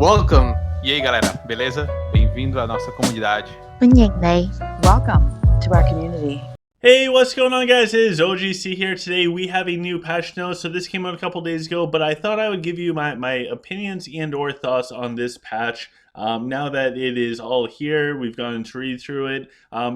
Welcome! E aí, galera, beleza? Bem-vindo à nossa comunidade. Welcome to our community. Hey, what's going on, guys? It is OGC here. Today we have a new patch note. So this came out a couple days ago, but I thought I would give you my opinions and or thoughts on this patch. Now that it is all here, we've gone to read through it.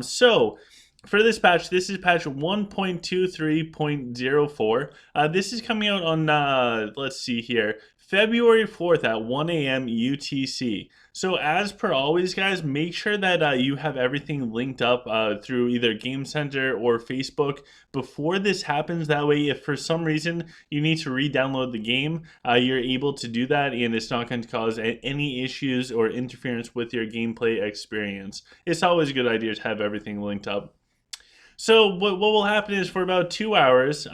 So for this patch, this is patch 1.23.04. This is coming out on, let's see here, February 4th at 1 a.m. UTC. So as per always, guys, make sure that you have everything linked up through either Game Center or Facebook before this happens. That way, if for some reason you need to re-download the game, you're able to do that, and it's not going to cause any issues or interference with your gameplay experience. It's always a good idea to have everything linked up. So what will happen is for about 2 hours,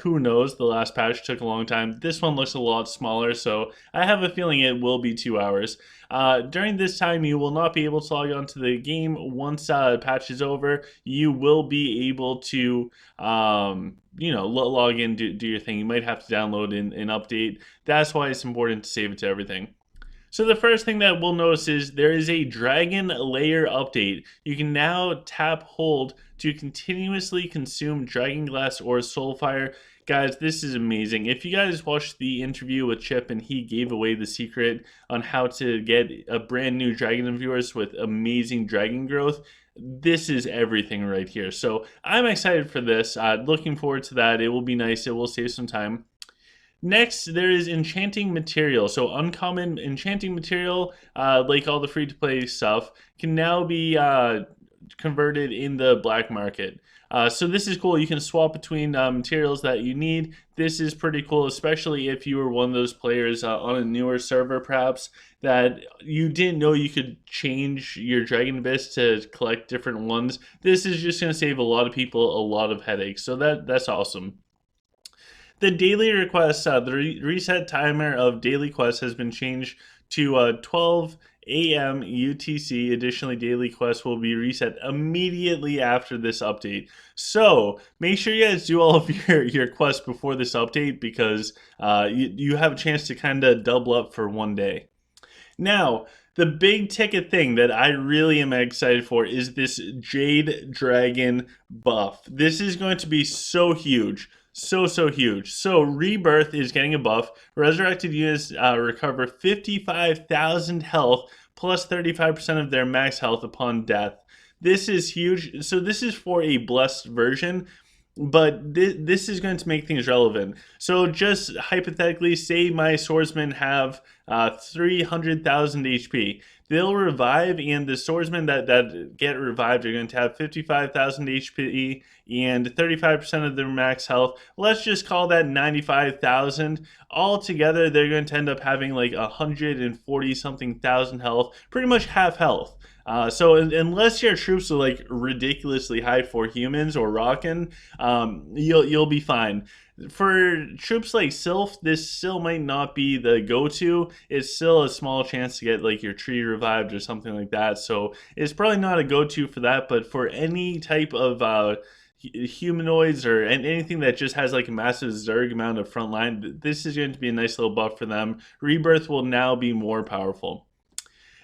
who knows, the last patch took a long time. This one looks a lot smaller, so I have a feeling it will be 2 hours. During this time, you will not be able to log on to the game. Once patch is over, you will be able to, log in, do your thing. You might have to download an update. That's why it's important to save it to everything. So the first thing that we'll notice is there is a dragon layer update. You can now tap hold to continuously consume dragon glass or soulfire. Guys, this is amazing. If you guys watched the interview with Chip and he gave away the secret on how to get a brand new dragon viewers with amazing dragon growth, this is everything right here. So I'm excited for this. Looking forward to that. It will be nice. It will save some time. Next, there is enchanting material. So uncommon enchanting material, like all the free-to-play stuff, can now be converted in the black market. So this is cool. You can swap between materials that you need. This is pretty cool, especially if you were one of those players on a newer server, perhaps, that you didn't know you could change your Dragon Abyss to collect different ones. This is just going to save a lot of people a lot of headaches. So that's awesome. The daily requests, the reset timer of daily quests has been changed to 12 a.m. UTC. Additionally, daily quests will be reset immediately after this update. So make sure you guys do all of your quests before this update, because you have a chance to kind of double up for one day. Now, the big ticket thing that I really am excited for is this Jade Dragon buff. This is going to be so huge. So huge. So Rebirth is getting a buff. Resurrected units recover 55,000 health plus 35% of their max health upon death. This is huge. So this is for a blessed version, but this is going to make things relevant. So just hypothetically, say my swordsmen have 300,000 HP. They'll revive, and the swordsmen that get revived are going to have 55,000 HP and 35% of their max health. Let's just call that 95,000. Altogether, they're going to end up having like 140 something thousand health, pretty much half health. So unless your troops are like ridiculously high for humans or rockin', you'll be fine. For troops like Sylph, this still might not be the go-to. It's still a small chance to get like your tree revived or something like that. So it's probably not a go-to for that. But for any type of humanoids or anything that just has like a massive Zerg amount of frontline, this is going to be a nice little buff for them. Rebirth will now be more powerful.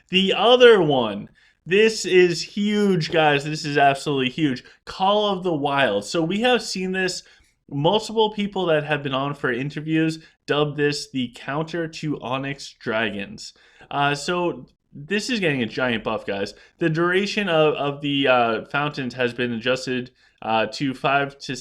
The other one, this is huge, guys. This is absolutely huge. Call of the Wild. So we have seen this. Multiple people that have been on for interviews dubbed this the counter to Onyx dragons. So this is getting a giant buff, guys. The duration of the fountains has been adjusted to 5 to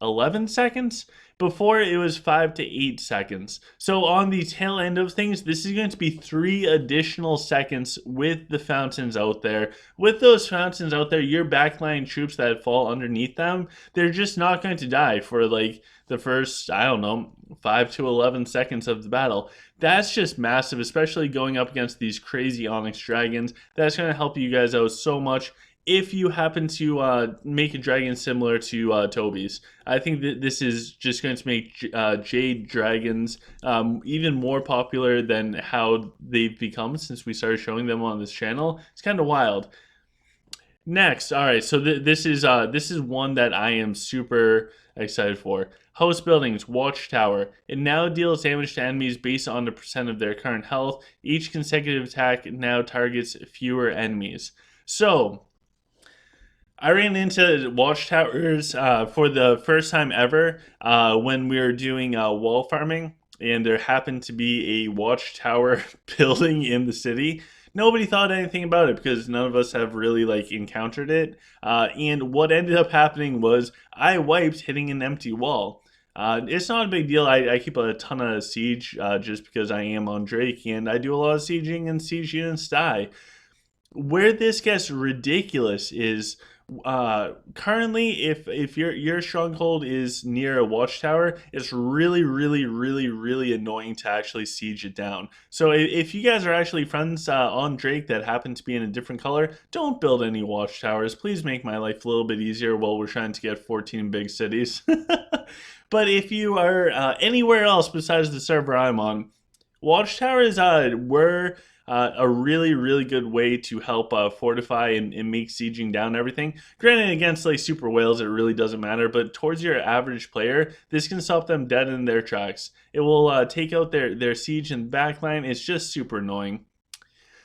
11 seconds. Before, it was 5 to 8 seconds. So on the tail end of things, this is going to be 3 additional seconds with the fountains out there. With those fountains out there, your backline troops that fall underneath them, they're just not going to die for like the first, 5 to 11 seconds of the battle. That's just massive, especially going up against these crazy Onyx dragons. That's going to help you guys out so much. If you happen to make a dragon similar to Toby's, I think that this is just going to make Jade dragons even more popular than how they've become since we started showing them on this channel. It's kind of wild. Next, all right. So this is one that I am super excited for. Host buildings, Watchtower. It now deals damage to enemies based on the percent of their current health. Each consecutive attack now targets fewer enemies. So I ran into Watchtowers for the first time ever when we were doing wall farming, and there happened to be a Watchtower building in the city. Nobody thought anything about it because none of us have really like encountered it. And what ended up happening was I wiped hitting an empty wall. It's not a big deal. I keep a ton of siege just because I am on Drake and I do a lot of sieging and siege units die. Where this gets ridiculous is currently if your stronghold is near a watchtower, it's really annoying to actually siege it down. So if you guys are actually friends on Drake that happen to be in a different color, don't build any watchtowers. Please make my life a little bit easier while we're trying to get 14 big cities. But if you are anywhere else besides the server I'm on, watchtowers were a really good way to help fortify and make sieging down everything. Granted, against like super whales, it really doesn't matter, but towards your average player, this can stop them dead in their tracks. It will take out their siege and backline. It's just super annoying.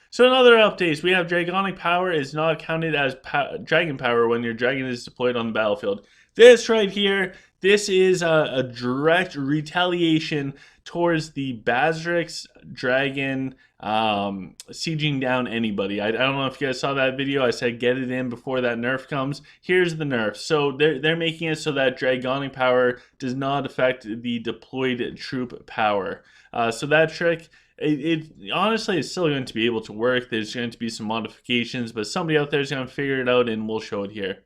So in other updates, we have Dragonic Power is not counted as Dragon Power when your dragon is deployed on the battlefield. This right here, this is a direct retaliation towards the Bazrix dragon sieging down anybody. I don't know if you guys saw that video. I said get it in before that nerf comes. Here's the nerf. So they're making it so that Dragonic Power does not affect the deployed troop power. So that trick, it honestly is still going to be able to work. There's going to be some modifications, but somebody out there is going to figure it out, and we'll show it here.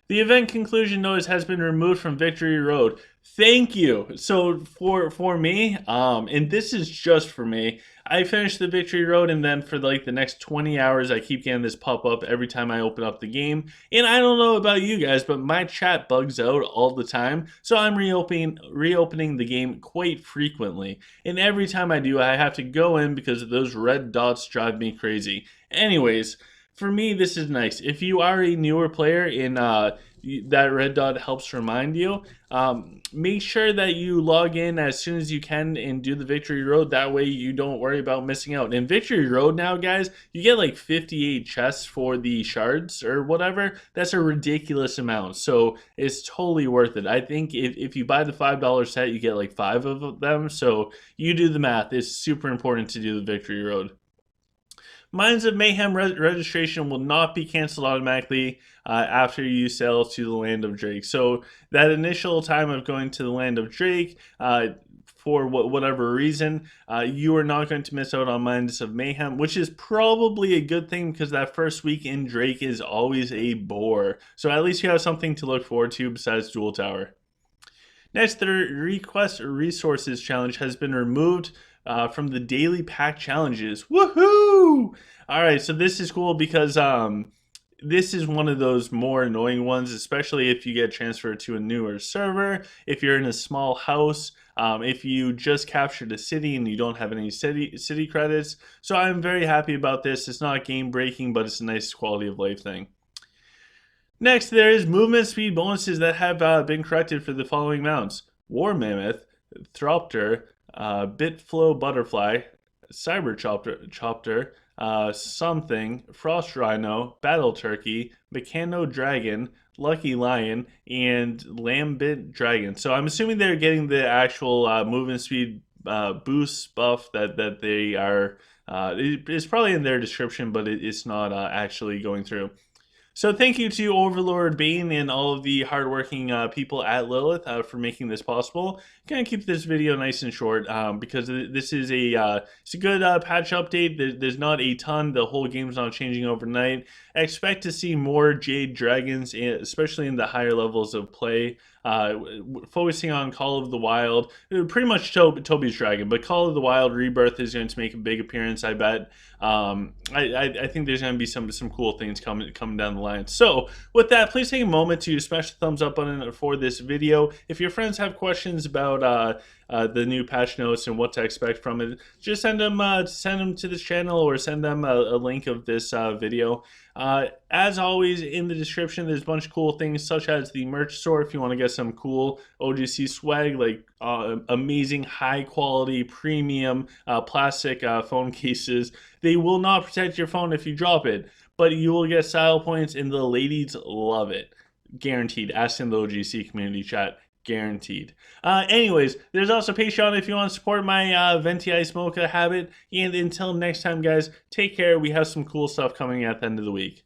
The event conclusion notice has been removed from Victory Road. Thank you. So for me, and this is just for me, I finished the Victory Road, and then for like the next 20 hours, I keep getting this pop up every time I open up the game. And I don't know about you guys, but my chat bugs out all the time, so I'm reopening the game quite frequently. And every time I do, I have to go in because those red dots drive me crazy. Anyways, for me, this is nice. If you are a newer player and that red dot helps remind you, make sure that you log in as soon as you can and do the Victory Road. That way you don't worry about missing out. In Victory Road now, guys, you get like 58 chests for the shards or whatever. That's a ridiculous amount. So it's totally worth it. I think if you buy the $5 set, you get like 5 of them. So you do the math. It's super important to do the Victory Road. Mines of Mayhem registration will not be canceled automatically after you sail to the Land of Drake. So that initial time of going to the Land of Drake, for whatever reason, you are not going to miss out on Mines of Mayhem, which is probably a good thing because that first week in Drake is always a bore. So at least you have something to look forward to besides Dual Tower. Next, the Request Resources Challenge has been removed from the daily pack challenges. Woohoo! All right, so this is cool because this is one of those more annoying ones, especially if you get transferred to a newer server, if you're in a small house, if you just captured a city and you don't have any city credits. So I'm very happy about this. It's not game breaking, but it's a nice quality of life thing. Next, there is movement speed bonuses that have been corrected for the following mounts: War Mammoth, Thropter, Bitflow Butterfly, Cyber Chopter, Something, Frost Rhino, Battle Turkey, Mechano Dragon, Lucky Lion, and Lambit Dragon. So I'm assuming they're getting the actual movement speed boost buff that they are. It's probably in their description, but it's not actually going through. So thank you to Overlord Bane and all of the hardworking people at Lilith for making this possible. Gonna keep this video nice and short because this is it's a good patch update. There's not a ton. The whole game's not changing overnight. I expect to see more Jade Dragons, especially in the higher levels of play. Focusing on Call of the Wild, pretty much Toby's Dragon, but Call of the Wild Rebirth is going to make a big appearance, I bet. I think there's going to be some cool things coming down the line. So with that, please take a moment to smash the thumbs up button for this video. If your friends have questions about the new patch notes and what to expect from it, just send them to this channel or send them a link of this video. As always, in the description, there's a bunch of cool things such as the merch store if you want to get some cool OGC swag, like amazing high quality premium plastic phone cases. They will not protect your phone if you drop it, but you will get style points and the ladies love it. Guaranteed. Ask in the OGC community chat. Guaranteed. Anyways, there's also Patreon if you want to support my Venti Ice Mocha habit. And until next time, guys, take care. We have some cool stuff coming at the end of the week.